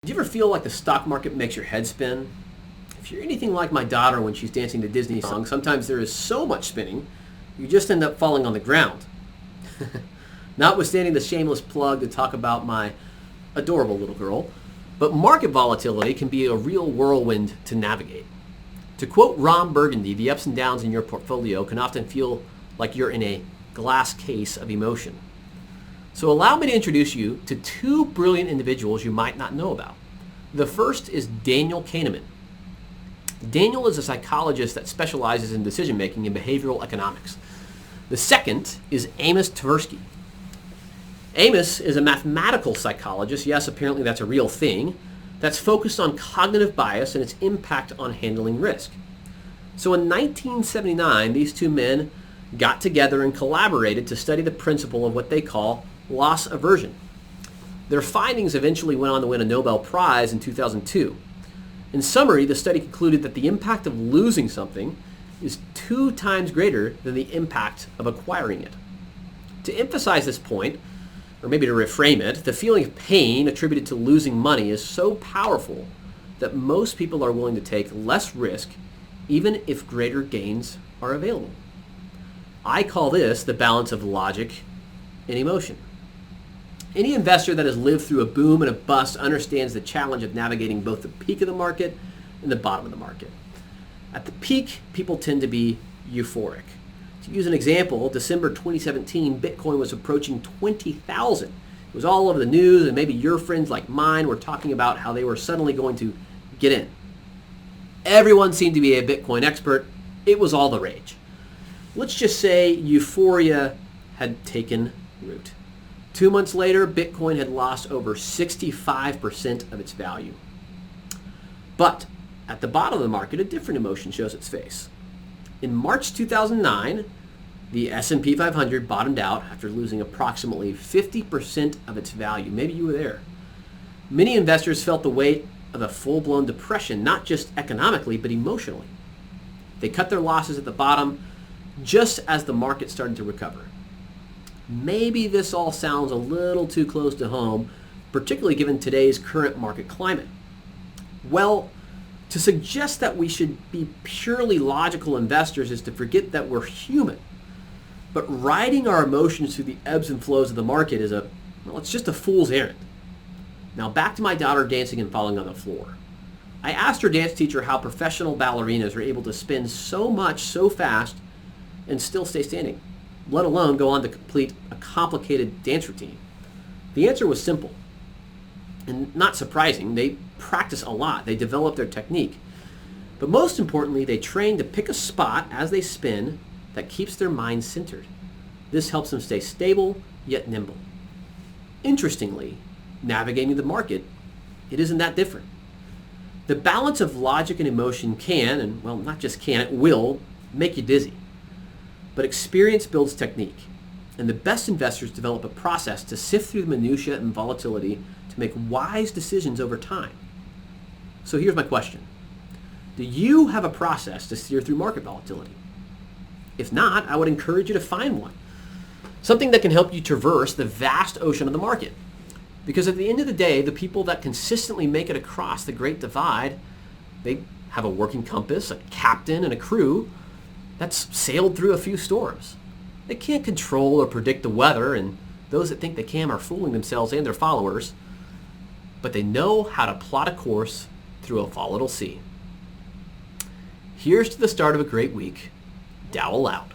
Do you ever feel like the stock market makes your head spin? If you're anything like my daughter when she's dancing to Disney songs, sometimes there is so much spinning, you just end up falling on the ground. Notwithstanding the shameless plug to talk about my adorable little girl, but market volatility can be a real whirlwind to navigate. To quote Ron Burgundy, the ups and downs in your portfolio can often feel like you're in a glass case of emotion. So allow me to introduce you to two brilliant individuals you might not know about. The first is Daniel Kahneman. Daniel is a psychologist that specializes in decision-making and behavioral economics. The second is Amos Tversky. Amos is a mathematical psychologist, yes, apparently that's a real thing, that's focused on cognitive bias and its impact on handling risk. So in 1979, these two men got together and collaborated to study the principle of what they call loss aversion. Their findings eventually went on to win a Nobel Prize in 2002. In summary, the study concluded that the impact of losing something is 2 times greater than the impact of acquiring it. To emphasize this point, or maybe to reframe it, the feeling of pain attributed to losing money is so powerful that most people are willing to take less risk even if greater gains are available. I call this the balance of logic and emotion. Any investor that has lived through a boom and a bust understands the challenge of navigating both the peak of the market and the bottom of the market. At the peak, people tend to be euphoric. To use an example, December 2017, Bitcoin was approaching 20,000. It was all over the news, and maybe your friends like mine were talking about how they were suddenly going to get in. Everyone seemed to be a Bitcoin expert. It was all the rage. Let's just say euphoria had taken root. 2 months later, Bitcoin had lost over 65% of its value. But at the bottom of the market, a different emotion shows its face. In March 2009, the S&P 500 bottomed out after losing approximately 50% of its value. Maybe you were there. Many investors felt the weight of a full-blown depression, not just economically, but emotionally. They cut their losses at the bottom just as the market started to recover. Maybe this all sounds a little too close to home, particularly given today's current market climate. Well, to suggest that we should be purely logical investors is to forget that we're human. But riding our emotions through the ebbs and flows of the market is it's just a fool's errand. Now back to my daughter dancing and falling on the floor. I asked her dance teacher how professional ballerinas are able to spin so much so fast and still stay standing, let alone go on to complete a complicated dance routine. The answer was simple and not surprising. They practice a lot. They develop their technique. But most importantly, they train to pick a spot as they spin that keeps their mind centered. This helps them stay stable yet nimble. Interestingly, navigating the market, it isn't that different. The balance of logic and emotion can, and well, not just can, it will, make you dizzy. But experience builds technique, and the best investors develop a process to sift through the minutiae and volatility to make wise decisions over time. So here's my question. Do you have a process to steer through market volatility? If not, I would encourage you to find one. Something that can help you traverse the vast ocean of the market. Because at the end of the day, the people that consistently make it across the Great Divide, they have a working compass, a captain, and a crew that's sailed through a few storms. They can't control or predict the weather, and those that think they can are fooling themselves and their followers, but they know how to plot a course through a volatile sea. Here's to the start of a great week. Dow aloud.